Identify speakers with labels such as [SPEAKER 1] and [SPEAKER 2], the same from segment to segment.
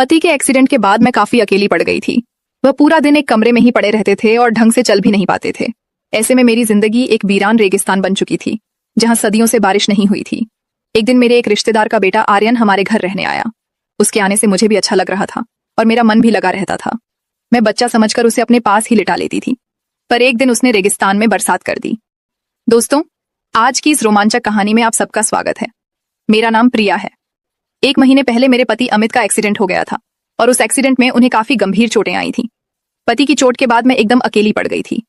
[SPEAKER 1] पति के एक्सीडेंट के बाद मैं काफी अकेली पड़ गई थी। वह पूरा दिन एक कमरे में ही पड़े रहते थे और ढंग से चल भी नहीं पाते थे। ऐसे में मेरी जिंदगी एक वीरान रेगिस्तान बन चुकी थी, जहां सदियों से बारिश नहीं हुई थी। एक दिन मेरे एक रिश्तेदार का बेटा आर्यन हमारे घर रहने आया। उसके आने से मुझे भी अच्छा लग रहा था और मेरा मन भी लगा रहता था। मैं बच्चा समझकर उसे अपने पास ही लिटा लेती थी, पर एक दिन उसने रेगिस्तान में बरसात कर दी। दोस्तों, आज की इस रोमांचक कहानी में आप सबका स्वागत है। मेरा नाम प्रिया है। 1 महीने पहले मेरे पति अमित का एक्सीडेंट हो गया था और उस एक्सीडेंट में उन्हें काफी गंभीर चोटें आई थी। पति की चोट के बाद मैं एकदम अकेली पड़ गई थी।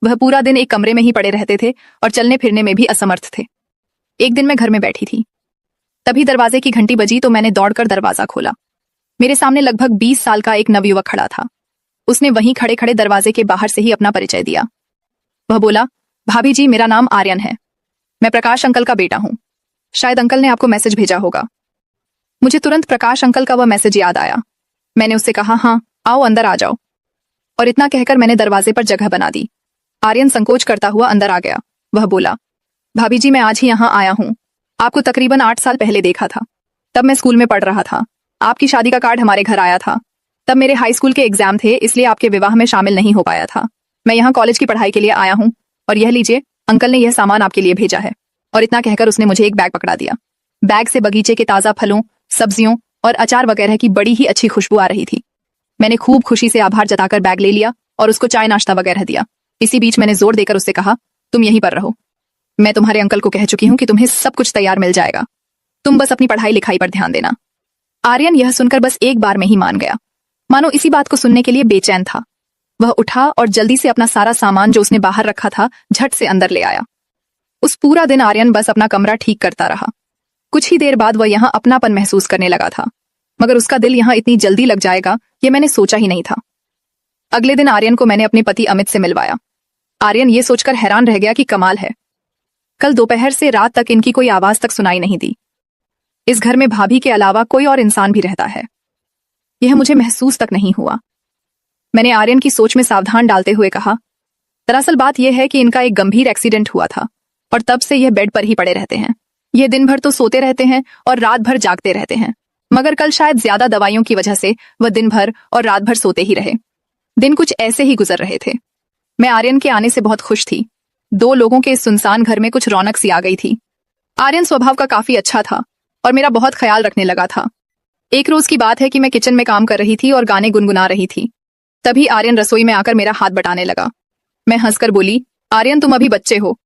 [SPEAKER 1] वह पूरा दिन एक कमरे में ही पड़े रहते थे और चलने फिरने में भी असमर्थ थे। एक दिन मैं घर में बैठी थी, तभी दरवाजे की घंटी बजी तो मैंने दौड़कर दरवाजा खोला। मेरे सामने लगभग 20 साल का एक नवयुवक खड़ा था। उसने वहीं खड़े खड़े दरवाजे के बाहर से ही अपना परिचय दिया। वह बोला, भाभी जी, मेरा नाम आर्यन है। मैं प्रकाश अंकल का बेटा हूं। शायद अंकल ने आपको मैसेज भेजा होगा। मुझे तुरंत प्रकाश अंकल का वह मैसेज याद आया। मैंने उससे कहा, हाँ आओ, अंदर आ जाओ। और इतना कहकर मैंने दरवाजे पर जगह बना दी। आर्यन संकोच करता हुआ अंदर आ गया। वह बोला, भाभी जी, मैं आज ही यहाँ आया हूँ। आपको तकरीबन 8 साल पहले देखा था। तब मैं स्कूल में पढ़ रहा था। आपकी शादी का कार्ड हमारे घर आया था। तब मेरे हाई स्कूल के एग्जाम थे, इसलिए आपके विवाह में शामिल नहीं हो पाया था। मैं यहाँ कॉलेज की पढ़ाई के लिए आया हूँ और यह लीजिए, अंकल ने यह सामान आपके लिए भेजा है। और इतना कहकर उसने मुझे एक बैग पकड़ा दिया। बैग से बगीचे के ताजा फलों, सब्जियों और अचार वगैरह की बड़ी ही अच्छी खुशबू आ रही थी। मैंने खूब खुशी से आभार जताकर बैग ले लिया और उसको चाय नाश्ता वगैरह दिया। इसी बीच मैंने जोर देकर उससे कहा, तुम यहीं पर रहो। मैं तुम्हारे अंकल को कह चुकी हूँ कि तुम्हें सब कुछ तैयार मिल जाएगा। तुम बस अपनी पढ़ाई लिखाई पर ध्यान देना। आर्यन यह सुनकर बस एक बार में ही मान गया, मानो इसी बात को सुनने के लिए बेचैन था। वह उठा और जल्दी से अपना सारा सामान जो उसने बाहर रखा था झट से अंदर ले आया। उस पूरा दिन आर्यन बस अपना कमरा ठीक करता रहा। कुछ ही देर बाद वह यहाँ अपनापन महसूस करने लगा था, मगर उसका दिल यहाँ इतनी जल्दी लग जाएगा ये मैंने सोचा ही नहीं था। अगले दिन आर्यन को मैंने अपने पति अमित से मिलवाया। आर्यन ये सोचकर हैरान रह गया कि कमाल है, कल दोपहर से रात तक इनकी कोई आवाज तक सुनाई नहीं दी। इस घर में भाभी के अलावा कोई और इंसान भी रहता है, यह मुझे महसूस तक नहीं हुआ। मैंने आर्यन की सोच में सावधान डालते हुए कहा, दरअसल बात यह है कि इनका एक गंभीर एक्सीडेंट हुआ था और तब से यह बेड पर ही पड़े रहते हैं। ये दिन भर तो सोते रहते हैं और रात भर जागते रहते हैं, मगर कल शायद ज्यादा दवाइयों की वजह से वह दिन भर और रात भर सोते ही रहे। दिन कुछ ऐसे ही गुजर रहे थे। मैं आर्यन के आने से बहुत खुश थी। 2 लोगों के इस सुनसान घर में कुछ रौनक सी आ गई थी। आर्यन स्वभाव का काफी अच्छा था और मेरा बहुत ख्याल रखने लगा था। एक रोज की बात है कि मैं किचन में काम कर रही थी और गाने गुनगुना रही थी। तभी आर्यन रसोई में आकर मेरा हाथ बटाने लगा। मैं हंसकर बोली, आर्यन, तुम अभी बच्चे हो,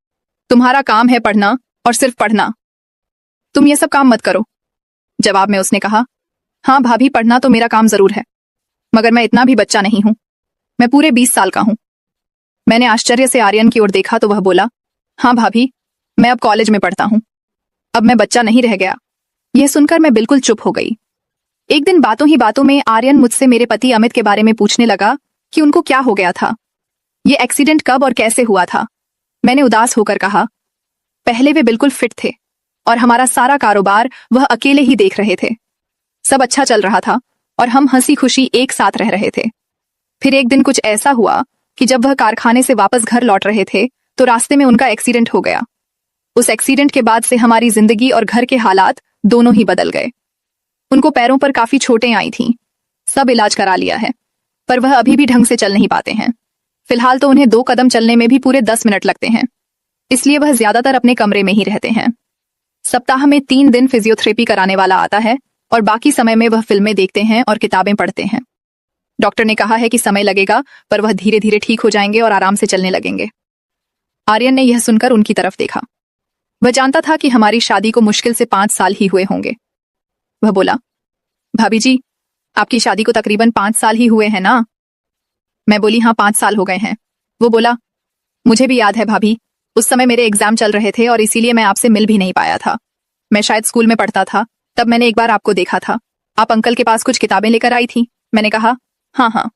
[SPEAKER 1] तुम्हारा काम है पढ़ना और सिर्फ पढ़ना। तुम ये सब काम मत करो। जवाब में उसने कहा, हाँ भाभी, पढ़ना तो मेरा काम जरूर है, मगर मैं इतना भी बच्चा नहीं हूं। मैं पूरे 20 साल का हूं। मैंने आश्चर्य से आर्यन की ओर देखा तो वह बोला, हाँ भाभी, मैं अब कॉलेज में पढ़ता हूं। अब मैं बच्चा नहीं रह गया। यह सुनकर मैं बिल्कुल चुप हो गई। एक दिन बातों ही बातों में आर्यन मुझसे मेरे पति अमित के बारे में पूछने लगा कि उनको क्या हो गया था, ये एक्सीडेंट कब और कैसे हुआ था। मैंने उदास होकर कहा, पहले वे बिल्कुल फिट थे और हमारा सारा कारोबार वह अकेले ही देख रहे थे। सब अच्छा चल रहा था और हम हंसी खुशी एक साथ रह रहे थे। फिर एक दिन कुछ ऐसा हुआ कि जब वह कारखाने से वापस घर लौट रहे थे तो रास्ते में उनका एक्सीडेंट हो गया। उस एक्सीडेंट के बाद से हमारी जिंदगी और घर के हालात दोनों ही बदल गए। उनको पैरों पर काफी चोटें आई थीं। सब इलाज करा लिया है, पर वह अभी भी ढंग से चल नहीं पाते हैं। फिलहाल तो उन्हें 2 कदम चलने में भी पूरे 10 मिनट लगते हैं, इसलिए वह ज्यादातर अपने कमरे में ही रहते हैं। सप्ताह में 3 दिन फिजियोथेरेपी कराने वाला आता है और बाकी समय में वह फिल्में देखते हैं और किताबें पढ़ते हैं। डॉक्टर ने कहा है कि समय लगेगा, पर वह धीरे धीरे ठीक हो जाएंगे और आराम से चलने लगेंगे। आर्यन ने यह सुनकर उनकी तरफ देखा। वह जानता था कि हमारी शादी को मुश्किल से 5 साल ही हुए होंगे। वह बोला, भाभी जी, आपकी शादी को तकरीबन 5 साल ही हुए हैं ना? मैं बोली, हाँ 5 साल हो गए हैं। वो बोला, मुझे भी याद है भाभी, उस समय मेरे एग्जाम चल रहे थे और इसीलिए मैं आपसे मिल भी नहीं पाया था। मैं शायद स्कूल में पढ़ता था, तब मैंने एक बार आपको देखा था। आप अंकल के पास कुछ किताबें लेकर आई थी। मैंने कहा, हाँ हाँ।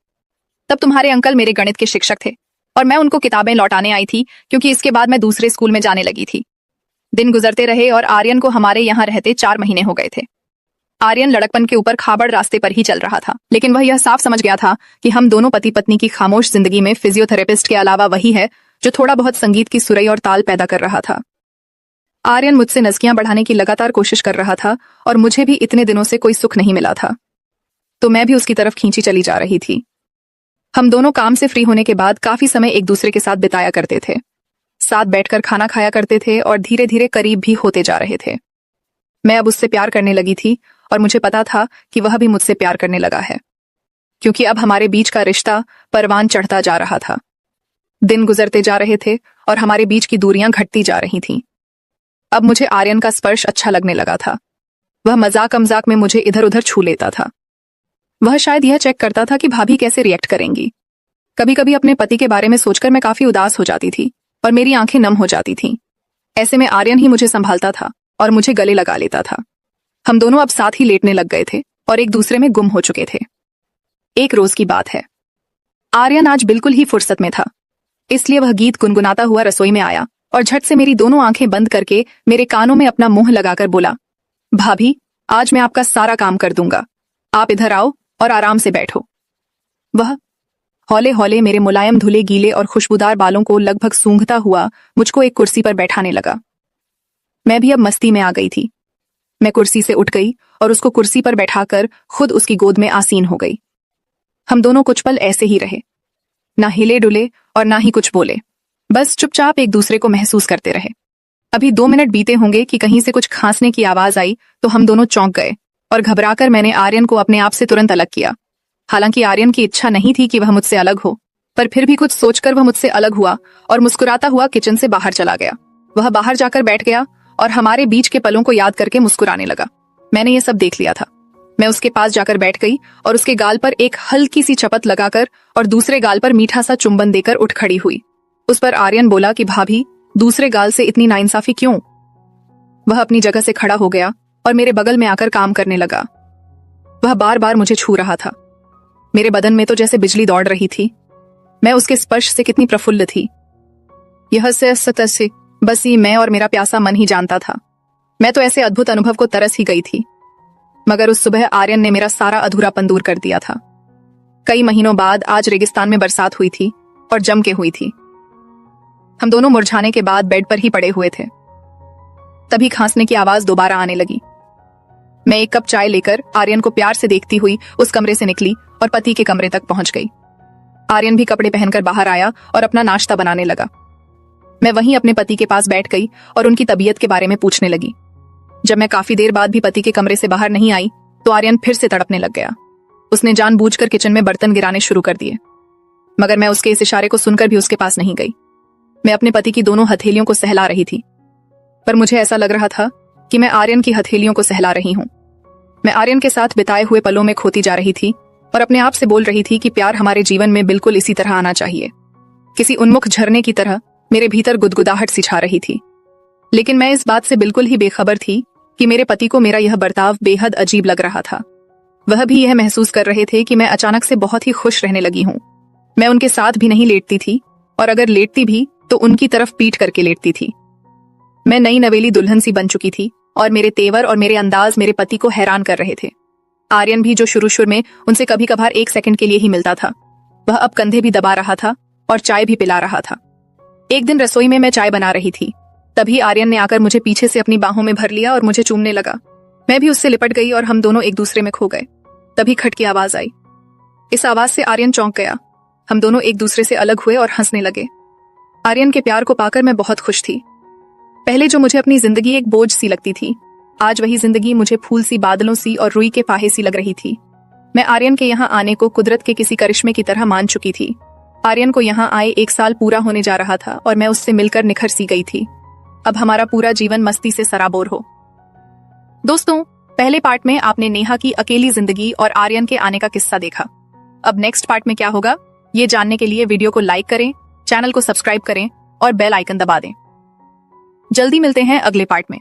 [SPEAKER 1] तब तुम्हारे अंकल मेरे गणित के शिक्षक थे और मैं उनको किताबें लौटाने आई थी, क्योंकि इसके बाद मैं दूसरे स्कूल में जाने लगी थी। दिन गुजरते रहे और आर्यन को हमारे यहाँ रहते 4 महीने हो गए थे। आर्यन लड़कपन के ऊपर खाबड़ रास्ते पर ही चल रहा था, लेकिन वह यह साफ समझ गया था कि हम दोनों पति पत्नी की खामोश जिंदगी में फिजियोथेरेपिस्ट के अलावा वही है जो थोड़ा बहुत संगीत की सुरई और ताल पैदा कर रहा था। आर्यन मुझसे नज़कियां बढ़ाने की लगातार कोशिश कर रहा था और मुझे भी इतने दिनों से कोई सुख नहीं मिला था। तो मैं भी उसकी तरफ खींची चली जा रही थी। हम दोनों काम से फ्री होने के बाद काफी समय एक दूसरे के साथ बिताया करते थे, साथ बैठकर खाना खाया करते थे और धीरे धीरे करीब भी होते जा रहे थे। मैं अब उससे प्यार करने लगी थी और मुझे पता था कि वह भी मुझसे प्यार करने लगा है, क्योंकि अब हमारे बीच का रिश्ता परवान चढ़ता जा रहा था। दिन गुजरते जा रहे थे और हमारे बीच की दूरियां घटती जा रही थीं। अब मुझे आर्यन का स्पर्श अच्छा लगने लगा था। वह मजाक मजाक में मुझे इधर उधर छू लेता था। वह शायद यह चेक करता था कि भाभी कैसे रिएक्ट करेंगी। कभी कभी अपने पति के बारे में सोचकर मैं काफी उदास हो जाती थी और मेरी आंखें नम हो जाती थीं। ऐसे में आर्यन ही मुझे संभालता था और मुझे गले लगा लेता था। हम दोनों अब साथ ही लेटने लग गए थे और एक दूसरे में गुम हो चुके थे। एक रोज की बात है। आर्यन आज बिल्कुल ही फुर्सत में था, इसलिए वह गीत गुनगुनाता हुआ रसोई में आया और झट से मेरी दोनों आंखें बंद करके मेरे कानों में अपना मुंह लगाकर बोला, भाभी, आज मैं आपका सारा काम कर दूंगा, आप इधर आओ और आराम से बैठो। वह हौले हौले मेरे मुलायम धुले गीले और खुशबूदार बालों को लगभग सूंघता हुआ मुझको एक कुर्सी पर बैठाने लगा। मैं भी अब मस्ती में आ गई थी। मैं कुर्सी से उठ गई और उसको कुर्सी पर बैठाकर खुद उसकी गोद में आसीन हो गई। हम दोनों कुछ पल ऐसे ही रहे, ना हिले डुले और ना ही कुछ बोले, बस चुपचाप एक दूसरे को महसूस करते रहे। अभी 2 मिनट बीते होंगे कि कहीं से कुछ खांसने की आवाज आई तो हम दोनों चौंक गए और घबराकर मैंने आर्यन को अपने आप से तुरंत अलग किया। हालांकि आर्यन की इच्छा नहीं थी कि वह मुझसे अलग हो, पर फिर भी कुछ सोचकर वह मुझसे अलग हुआ और मुस्कुराता हुआ किचन से बाहर चला गया। वह बाहर जाकर बैठ गया और हमारे बीच के पलों को याद करके मुस्कुराने लगा। मैंने ये सब देख लिया था। मैं उसके पास जाकर बैठ गई और उसके गाल पर एक हल्की सी चपत लगाकर और दूसरे गाल पर मीठा सा चुंबन देकर उठ खड़ी हुई। उस पर आर्यन बोला कि भाभी, दूसरे गाल से इतनी नाइंसाफी क्यों? वह अपनी जगह से खड़ा हो गया और मेरे बगल में आकर काम करने लगा। वह बार बार मुझे छू रहा था। मेरे बदन में तो जैसे बिजली दौड़ रही थी। मैं उसके स्पर्श से कितनी प्रफुल्ल थी, यह से बस ही मैं और मेरा प्यासा मन ही जानता था। मैं तो ऐसे अद्भुत अनुभव को तरस ही गई थी। मगर उस सुबह आर्यन ने मेरा सारा अधूरापन दूर कर दिया था। कई महीनों बाद आज रेगिस्तान में बरसात हुई थी और जम के हुई थी। हम दोनों मुरझाने के बाद बेड पर ही पड़े हुए थे। तभी खांसने की आवाज दोबारा आने लगी। मैं एक कप चाय लेकर आर्यन को प्यार से देखती हुई उस कमरे से निकली और पति के कमरे तक पहुंच गई। आर्यन भी कपड़े पहनकर बाहर आया और अपना नाश्ता बनाने लगा। मैं वहीं अपने पति के पास बैठ गई और उनकी तबीयत के बारे में पूछने लगी। जब मैं काफी देर बाद भी पति के कमरे से बाहर नहीं आई तो आर्यन फिर से तड़पने लग गया। उसने जानबूझकर किचन में बर्तन गिराने शुरू कर दिए, मगर मैं उसके इस इशारे को सुनकर भी उसके पास नहीं गई। मैं अपने पति की दोनों हथेलियों को सहला रही थी, पर मुझे ऐसा लग रहा था कि मैं आर्यन की हथेलियों को सहला रही हूं। मैं आर्यन के साथ बिताए हुए पलों में खोती जा रही थी और अपने आप से बोल रही थी कि प्यार हमारे जीवन में बिल्कुल इसी तरह आना चाहिए। किसी उन्मुख झरने की तरह मेरे भीतर गुदगुदाहट सी छा रही थी। लेकिन मैं इस बात से बिल्कुल ही बेखबर थी कि मेरे पति को मेरा यह बर्ताव बेहद अजीब लग रहा था। वह भी यह महसूस कर रहे थे कि मैं अचानक से बहुत ही खुश रहने लगी हूं। मैं उनके साथ भी नहीं लेटती थी और अगर लेटती भी तो उनकी तरफ पीठ करके लेटती थी। मैं नई नवेली दुल्हन सी बन चुकी थी और मेरे तेवर और मेरे अंदाज मेरे पति को हैरान कर रहे थे। आर्यन भी, जो शुरू में उनसे कभी कभार 1 सेकंड के लिए ही मिलता था, वह अब कंधे भी दबा रहा था और चाय भी पिला रहा था। एक दिन रसोई में मैं चाय बना रही थी, तभी आर्यन ने आकर मुझे पीछे से अपनी बाहों में भर लिया और मुझे चूमने लगा। मैं भी उससे लिपट गई और हम दोनों एक दूसरे में खो गए। तभी खट की आवाज आई। इस आवाज से आर्यन चौंक गया। हम दोनों एक दूसरे से अलग हुए और हंसने लगे। आर्यन के प्यार को पाकर मैं बहुत खुश थी। पहले जो मुझे अपनी जिंदगी एक बोझ सी लगती थी, आज वही जिंदगी मुझे फूल सी, बादलों सी और रुई के फाहे सी लग रही थी। मैं आर्यन के यहाँ आने को कुदरत के किसी करिश्मे की तरह मान चुकी थी। आर्यन को यहाँ आए 1 साल पूरा होने जा रहा था और मैं उससे मिलकर निखर सी गई थी। अब हमारा पूरा जीवन मस्ती से सराबोर हो। दोस्तों, पहले पार्ट में आपने नेहा की अकेली जिंदगी और आर्यन के आने का किस्सा देखा। अब नेक्स्ट पार्ट में क्या होगा, ये जानने के लिए वीडियो को लाइक करें, चैनल को सब्सक्राइब करें और बेल आइकन दबा दें। जल्दी मिलते हैं अगले पार्ट में।